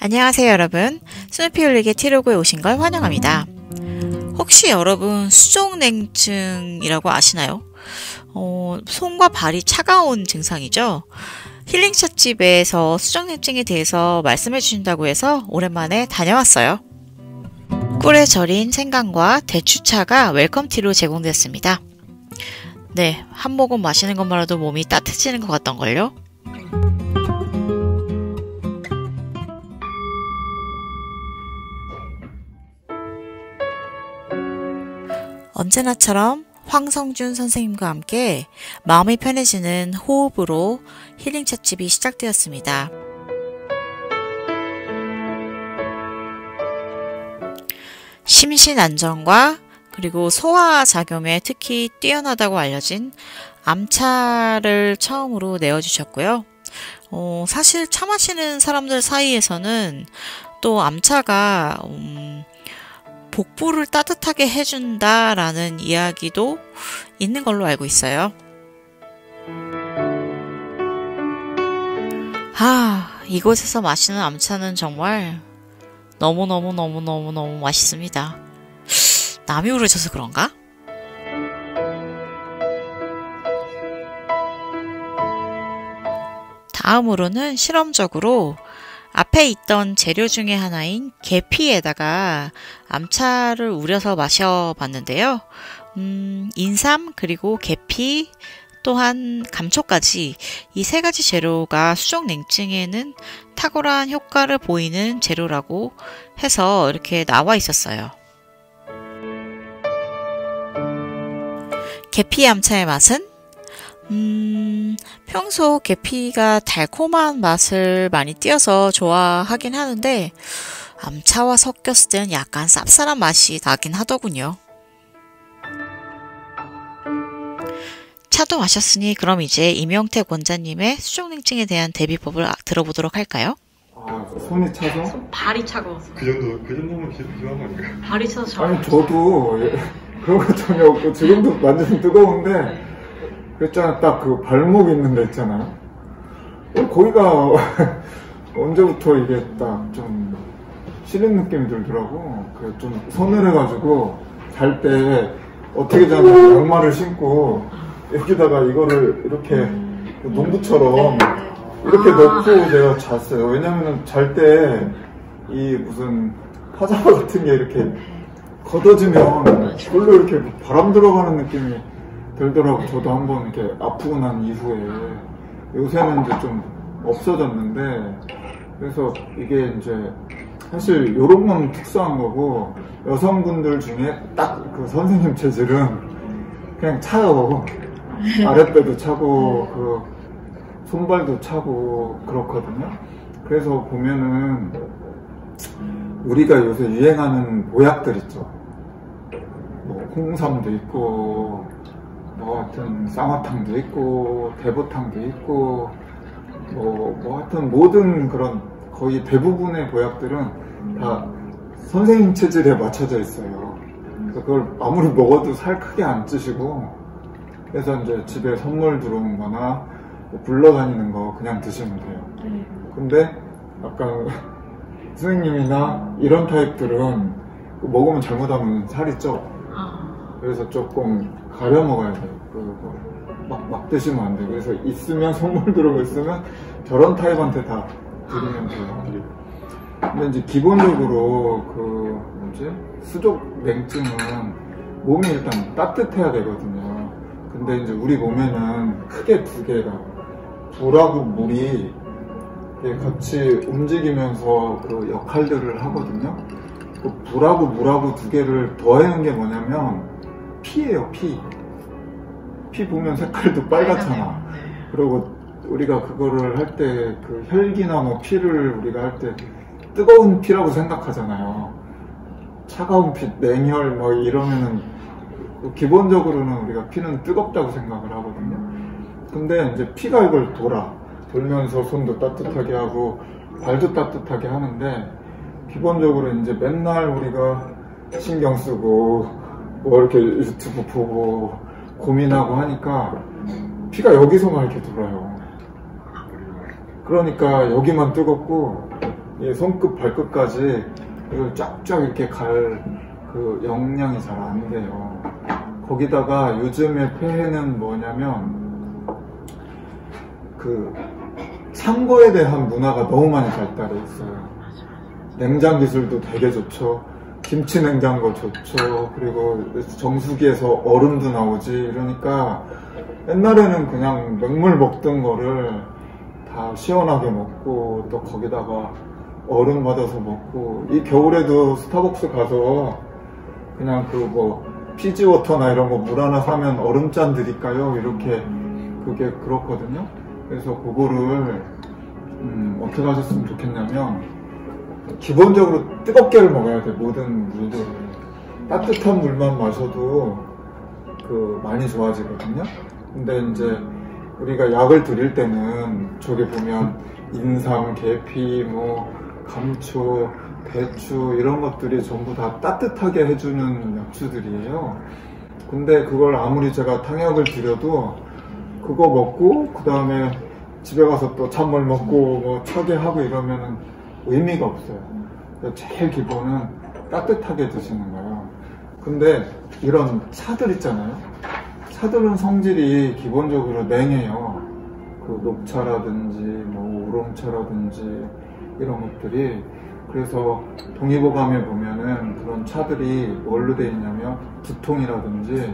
안녕하세요 여러분, 스누피올릭의 티로그에 오신 걸 환영합니다. 혹시 여러분 수족냉증이라고 아시나요? 손과 발이 차가운 증상이죠. 힐링찻집에서 수족냉증에 대해서 말씀해 주신다고 해서 오랜만에 다녀왔어요. 꿀에 절인 생강과 대추차가 웰컴티로 제공됐습니다. 네, 한 모금 마시는 것만으로도 몸이 따뜻해지는 것 같던걸요. 언제나처럼 황성준 선생님과 함께 마음이 편해지는 호흡으로 힐링 찻집이 시작되었습니다. 심신 안정과 그리고 소화 작용에 특히 뛰어나다고 알려진 암차를 처음으로 내어주셨고요. 사실 차 마시는 사람들 사이에서는 또 암차가 복부를 따뜻하게 해준다라는 이야기도 있는 걸로 알고 있어요. 이곳에서 마시는 암차는 정말 너무너무 맛있습니다. 남이 우러져서 그런가? 다음으로는 실험적으로 앞에 있던 재료 중에 하나인 계피에다가 암차를 우려서 마셔봤는데요. 인삼 그리고 계피 또한 감초까지 이 세 가지 재료가 수족냉증에는 탁월한 효과를 보이는 재료라고 해서 이렇게 나와 있었어요. 계피 암차의 맛은 평소 계피가 달콤한 맛을 많이 띄어서 좋아하긴 하는데 암차와 섞였을 때는 약간 쌉쌀한 맛이 나긴 하더군요. 차도 마셨으니 그럼 이제 임영택 원장님의 수족냉증에 대한 대비법을 들어보도록 할까요? 손이 차서? 발이 차가워서. 그 정도면 기도한 거 아닌가요? 발이 차서 차가워서. 아니 저도 그런 거 전혀 없고 지금도 완전 뜨거운데 그랬잖아. 딱 그 발목 있는 데 있잖아요. 거기가 언제부터 이게 딱 좀 시린 느낌이 들더라고. 그 좀 서늘해가지고 잘 때 어떻게 자냐면 양말을 신고 여기다가 이거를 이렇게 농구처럼 이렇게 넣고 제가 잤어요. 왜냐면은 잘 때 이 무슨 파자마 같은 게 이렇게 걷어지면 그걸로 이렇게 바람 들어가는 느낌이 들더라고. 저도 한번 이렇게 아프고 난 이후에 요새는 이제 좀 없어졌는데, 그래서 이게 이제 사실 요런 건 특수한 거고 여성분들 중에 딱 그 선생님 체질은 그냥 차요. 아랫배도 차고 그 손발도 차고 그렇거든요. 그래서 보면은 우리가 요새 유행하는 보약들 있죠. 뭐 홍삼도 있고 뭐 하여튼 쌍화탕도 있고 대보탕도 있고 뭐 하여튼 모든 그런 거의 대부분의 보약들은 다 선생님 체질에 맞춰져 있어요. 그래서 그걸 아무리 먹어도 살 크게 안 찌시고, 그래서 이제 집에 선물 들어온 거나 뭐 굴러다니는 거 그냥 드시면 돼요. 근데 약간 선생님이나 이런 타입들은 먹으면 잘못하면 살이 쪄. 그래서 조금 가려 먹어야 돼요. 막 드시면 안 돼요. 그래서 있으면 선물 들어오고 있으면 저런 타입한테 다 드리면 돼요. 근데 이제 기본적으로 수족 냉증은 몸이 일단 따뜻해야 되거든요. 근데 이제 우리 몸에는 크게 두 개가 불하고 물이 같이 움직이면서 그 역할들을 하거든요. 그 불하고 물하고 두 개를 더해는 게 뭐냐면 피예요. 피 보면 색깔도 빨갛잖아. 그리고 우리가 그거를 할 때 그 혈기나 뭐 피를 우리가 할 때 뜨거운 피라고 생각하잖아요. 차가운 피, 냉혈 뭐 이러면은 기본적으로는 우리가 피는 뜨겁다고 생각을 하거든요. 근데 이제 피가 이걸 돌면서 손도 따뜻하게 하고 발도 따뜻하게 하는데, 기본적으로 이제 맨날 우리가 신경 쓰고 뭐 이렇게 유튜브 보고 고민하고 하니까 피가 여기서만 이렇게 돌아요. 그러니까 여기만 뜨겁고 이 손끝 발끝까지 이걸 쫙쫙 이렇게 갈 그 역량이 잘 안 돼요. 거기다가 요즘에 폐해는 뭐냐면 그 창고에 대한 문화가 너무 많이 발달해 있어요. 냉장 기술도 되게 좋죠. 김치 냉장고 좋죠. 그리고 정수기에서 얼음도 나오지. 이러니까 옛날에는 그냥 맹물 먹던 거를 다 시원하게 먹고 또 거기다가 얼음 받아서 먹고, 이 겨울에도 스타벅스 가서 그냥 그 뭐 피지워터나 이런 거 물 하나 사면 얼음잔 드릴까요? 이렇게 그게 그렇거든요. 그래서 그거를 어떻게 하셨으면 좋겠냐면 기본적으로 뜨겁게를 먹어야 돼. 모든 물들을 따뜻한 물만 마셔도 그 많이 좋아지거든요. 근데 이제 우리가 약을 드릴 때는 저기 보면 인삼, 계피, 뭐 감초, 대추 이런 것들이 전부 다 따뜻하게 해주는 약주들이에요. 근데 그걸 아무리 제가 탕약을 드려도 그거 먹고 그 다음에 집에 가서 또 찬물 먹고 뭐 차게 하고 이러면은 의미가 없어요. 제일 기본은 따뜻하게 드시는 거예요. 근데 이런 차들 있잖아요. 차들은 성질이 기본적으로 냉해요. 그 녹차라든지 뭐 우롱차라든지 이런 것들이. 그래서 동의보감에 보면은 그런 차들이 뭘로 되어 있냐면 두통이라든지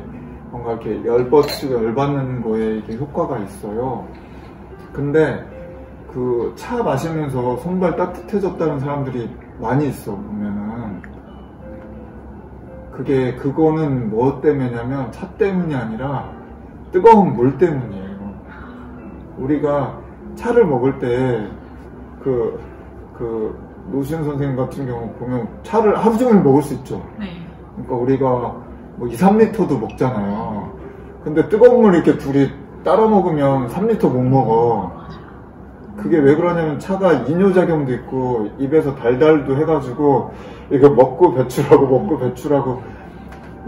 뭔가 이렇게 열받는 거에 이게 효과가 있어요. 근데 그 차 마시면서 손발 따뜻해졌다는 사람들이 많이 있어. 보면은 그거는 뭐 때문이냐면 차 때문이 아니라 뜨거운 물 때문이에요. 우리가 차를 먹을 때 노신 선생님 같은 경우 보면 차를 하루 종일 먹을 수 있죠. 네. 그러니까 우리가 뭐 2, 3리터도 먹잖아요. 근데 뜨거운 물 이렇게 둘이 따라 먹으면 3리터 못 먹어. 그게 왜 그러냐면 차가 이뇨작용도 있고 입에서 달달도 해가지고 이거 먹고 배출하고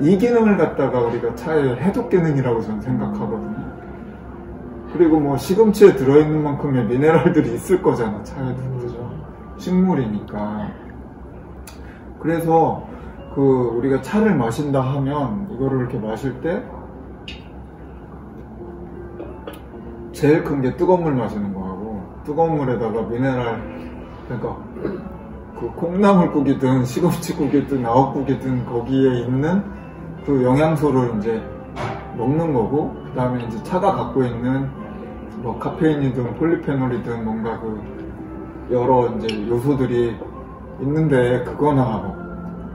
이 기능을 갖다가 우리가 차의 해독 기능이라고 저는 생각하거든요. 그리고 뭐 시금치에 들어있는 만큼의 미네랄들이 있을 거잖아. 차에도. 그죠? 식물이니까. 그래서 우리가 차를 마신다 하면 이거를 이렇게 마실 때 제일 큰 게 뜨거운 물 마시는 거하고, 뜨거운 물에다가 미네랄, 그러니까 그 콩나물국이든 시금치국이든 아욱국이든 거기에 있는 그 영양소를 이제 먹는 거고, 그 다음에 이제 차가 갖고 있는 뭐 카페인이든 폴리페놀이든 뭔가 그 여러 이제 요소들이 있는데 그거나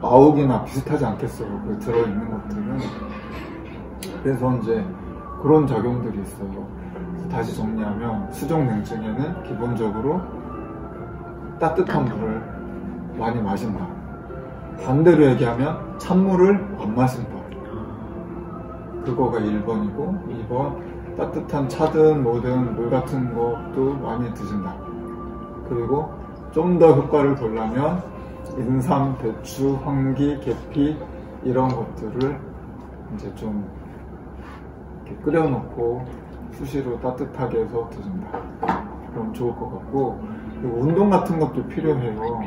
아욱이나 비슷하지 않겠어요. 그 들어있는 것들은. 그래서 이제 그런 작용들이 있어요. 다시 정리하면 수족냉증에는 기본적으로 따뜻한 물을 많이 마신다. 반대로 얘기하면 찬물을 안 마신다. 그거가 1번이고, 2번 따뜻한 차든 뭐든 물 같은 것도 많이 드신다. 그리고 좀 더 효과를 보려면 인삼, 대추, 황기, 계피 이런 것들을 이제 좀 이렇게 끓여놓고 수시로 따뜻하게 해서 드신다. 그럼 좋을 것 같고, 그리고 운동 같은 것도 필요해요.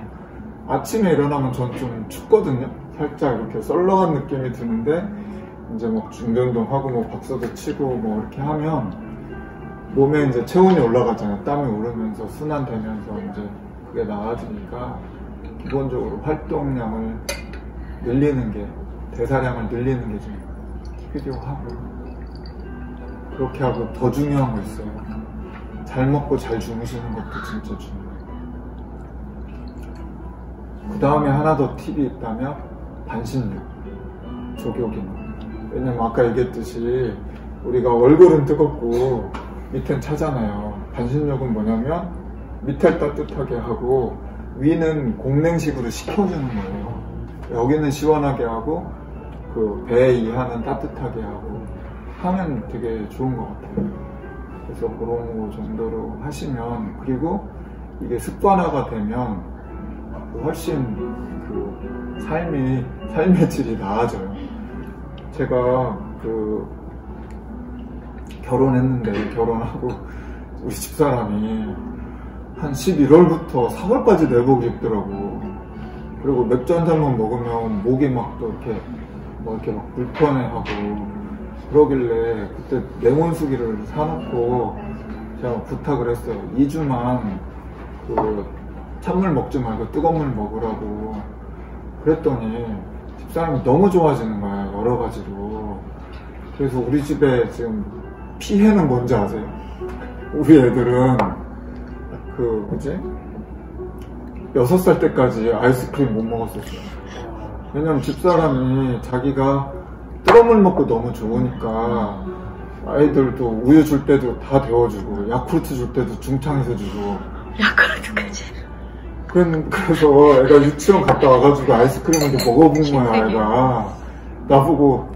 아침에 일어나면 전 좀 춥거든요. 살짝 이렇게 썰렁한 느낌이 드는데 이제 막 준비운동하고 뭐 박수도 치고 뭐 이렇게 하면 몸에 이제 체온이 올라가잖아요. 땀이 오르면서 순환되면서 이제 그게 나아지니까 기본적으로 활동량을 늘리는 게, 대사량을 늘리는 게 좀 필요하고, 그렇게 하고 더 중요한 거 있어요. 잘 먹고 잘 주무시는 것도 진짜 중요해요. 그 다음에 하나 더 팁이 있다면 반신욕, 족욕이나. 왜냐면 아까 얘기했듯이 우리가 얼굴은 뜨겁고 밑엔 차잖아요. 반신욕은 뭐냐면 밑을 따뜻하게 하고 위는 공냉식으로 식혀주는 거예요. 여기는 시원하게 하고 그 배 이하는 따뜻하게 하고 하면 되게 좋은 것 같아요. 그래서 그런 거 정도로 하시면, 그리고 이게 습관화가 되면 훨씬 그 삶의 질이 나아져요. 제가 결혼했는데, 결혼하고 우리 집사람이 한 11월부터 4월까지 내복 입더라고. 그리고 맥주 한 잔만 먹으면 목이 막 또 이렇게 막 불편해하고 그러길래 그때 냉온수기를 사놓고 제가 부탁을 했어요. 2주만 그 찬물 먹지 말고 뜨거운 물 먹으라고. 그랬더니 집사람이 너무 좋아지는 거야, 여러 가지로. 그래서 우리 집에 지금 피해는 뭔지 아세요? 우리 애들은 그 뭐지? 6살 때까지 아이스크림 못 먹었었어요. 왜냐면 집사람이 자기가 뜨거운 물 먹고 너무 좋으니까 아이들도 우유 줄 때도 다 데워주고 야쿠르트 줄 때도 중창에서 주고. 야쿠르트까지. 그래서 애가 유치원 갔다 와가지고 아이스크림을 먹어본 거야. 애가 나보고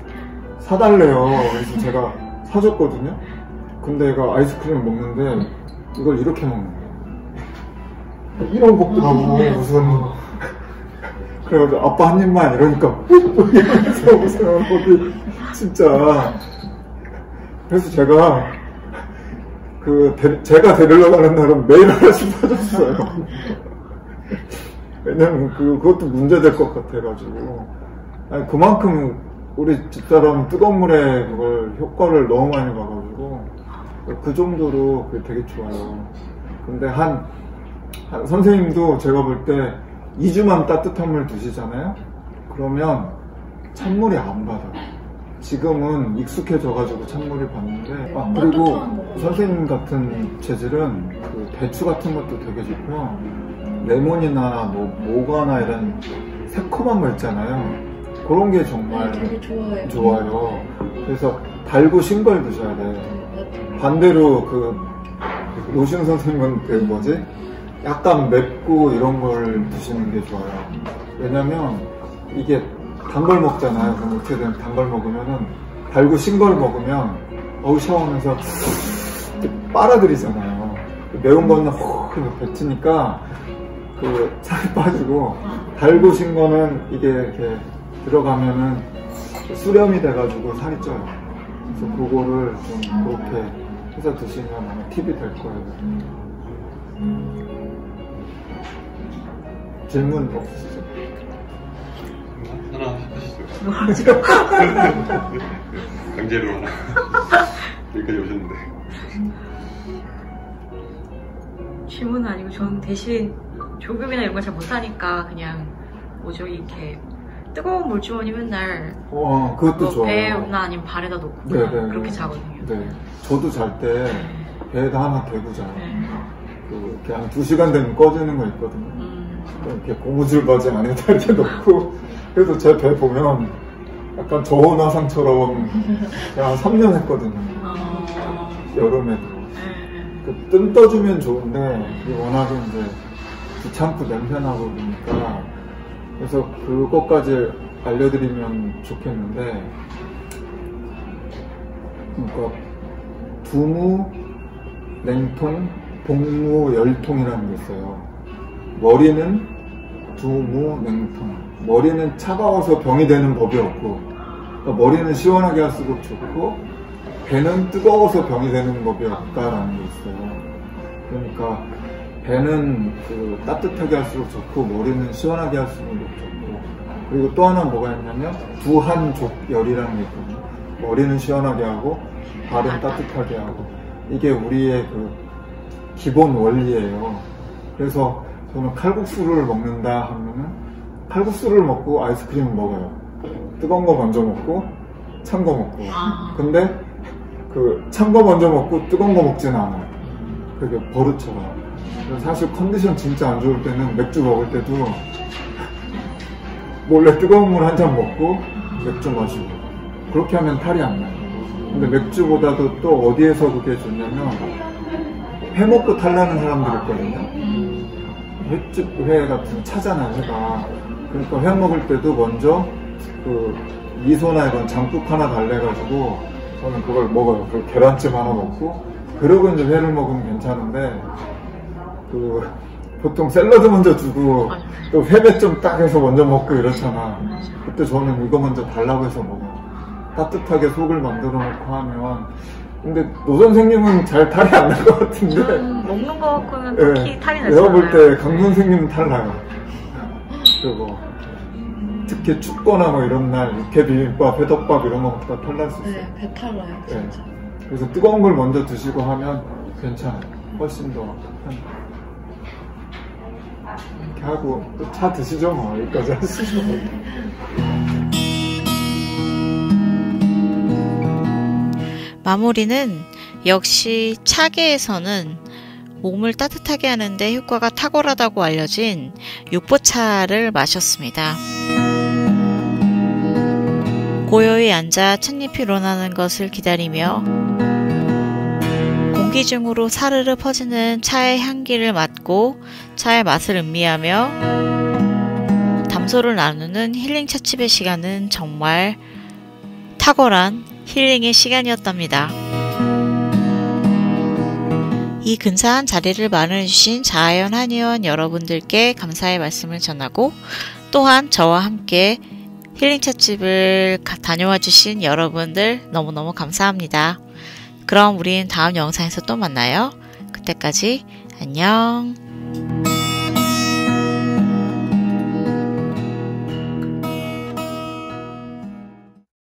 사달래요. 그래서 제가 사줬거든요. 근데 애가 아이스크림을 먹는데 이걸 이렇게 먹는 거야. 이런 먹더라고. 무슨 그래가지고 아빠 한 입만 이러니까 이러면서 무슨 어디 진짜. 그래서 제가 제가 데리러 가는 날은 매일 하나씩 사줬어요. 왜냐면 그것도 문제될 것 같아가지고. 아니, 그만큼 우리 집사람 뜨거운 물에 그걸 효과를 너무 많이 봐가지고 그 정도로 그게 되게 좋아요. 근데 한 선생님도 제가 볼 때 2주만 따뜻한 물 드시잖아요. 그러면 찬물이 안 받아. 지금은 익숙해져가지고 찬물이 받는데. 그리고 선생님 같은 재질은 그 대추 같은 것도 되게 좋고요. 레몬이나 뭐 모과나 이런 새콤한 거 있잖아요. 그런 게 정말 되게 좋아요. 그래서 달고 신 걸 드셔야 돼. 반대로 노신 선생님은 그 뭐지? 약간 맵고 이런 걸 드시는 게 좋아요. 왜냐면 이게 단 걸 먹잖아요. 그럼 어떻게 되면 단 걸 먹으면은 달고 신 걸 먹으면 샤워하면서 빨아들이잖아요. 매운 거는 혹 뱉으니까 그 살이 빠지고, 달고 신 거는 이게 이렇게 들어가면은 수렴이 돼가지고 살이 쪄요. 그래서 그거를 좀 그렇게 해서 드시면 아마 팁이 될 거예요. 질문 없으시죠? 하나 하시죠. 강제로 하나. 여기까지 오셨는데. 질문은 아니고 저는 대신 조급이나 이런 거 잘 못하니까 그냥 뭐죠, 이렇게 뜨거운 물주머니 맨날 그것도 뭐 좋아요. 배나 아니면 발에다 놓고 그렇게 자거든요. 네, 저도 잘 때 배에다 하나 대고 자요. 네. 이렇게 한 2시간 되면 꺼지는 거 있거든요. 이렇게 고무줄 바지 안에다 이렇게 넣고. 그래서 제 배 보면 약간 저온 화상처럼 그냥 3년 했거든요. 여름에도. 뜸 떠주면 좋은데 이게 워낙에 이제 귀찮고 냄새나고 그러니까. 그래서 그것까지 알려드리면 좋겠는데, 그러니까 두무, 냉통, 복무, 열통이라는 게 있어요. 머리는 두무, 냉통. 머리는 차가워서 병이 되는 법이 없고, 그러니까 머리는 시원하게 할수록 좋고 배는 뜨거워서 병이 되는 법이 없다라는 게 있어요. 그러니까 배는 따뜻하게 할수록 좋고 머리는 시원하게 할수록 좋고, 그리고 또 하나 뭐가 있냐면 두한족열이라는 게 있거든요. 머리는 시원하게 하고 발은 따뜻하게 하고. 이게 우리의 기본 원리예요. 그래서 저는 칼국수를 먹는다 하면은 칼국수를 먹고 아이스크림을 먹어요. 뜨거운 거 먼저 먹고 찬 거 먹고. 근데 찬 거 먼저 먹고 뜨거운 거 먹지는 않아요. 그게 버릇처럼. 사실 컨디션 진짜 안 좋을 때는 맥주 먹을 때도 몰래 뜨거운 물 한 잔 먹고 맥주 마시고. 그렇게 하면 탈이 안 나요. 근데 맥주보다도 또 어디에서 그게 좋냐면, 회 먹고 탈 나는 사람들 있거든요. 회 같은 차잖아요, 회가. 그러니까 회 먹을 때도 먼저 미소나 이런 장국 하나 달래가지고 저는 그걸 먹어요. 그리고 계란찜 하나 먹고, 그러고 이제 회를 먹으면 괜찮은데, 보통 샐러드 먼저 주고 또 회배 좀 딱 해서 먼저 먹고 이렇잖아. 그때 저는 이거 먼저 달라고 해서 먹어요. 따뜻하게 속을 만들어 놓고 하면 근데 노 선생님은 잘 탈이 안 날 것 같은데. 저는 먹는 거 갖고는 예, 딱히 탈이 나지 않아요. 내가 볼 때 강 선생님은 탈 나요. 그리고 특히 춥거나 뭐 이런 날 육회 비빔밥, 회덮밥 이런 거보다 탈 날 수 있어요. 네, 배탈 나요, 예. 진짜. 그래서 뜨거운 걸 먼저 드시고 하면 괜찮아요. 훨씬 더 이렇게 하고 또 차 드시죠 뭐. 여기까지 하시죠. 마무리는 역시 차계에서는 몸을 따뜻하게 하는데 효과가 탁월하다고 알려진 육보차를 마셨습니다. 고요히 앉아 찻잎이 우러나는 것을 기다리며 공기 중으로 사르르 퍼지는 차의 향기를 맡고 차의 맛을 음미하며 담소를 나누는 힐링 찻집의 시간은 정말 탁월한 힐링의 시간이었답니다. 이 근사한 자리를 마련해주신 자아연 한의원 여러분들께 감사의 말씀을 전하고 또한 저와 함께 힐링 찻집을 다녀와 주신 여러분들 너무너무 감사합니다. 그럼 우린 다음 영상에서 또 만나요. 그때까지 안녕.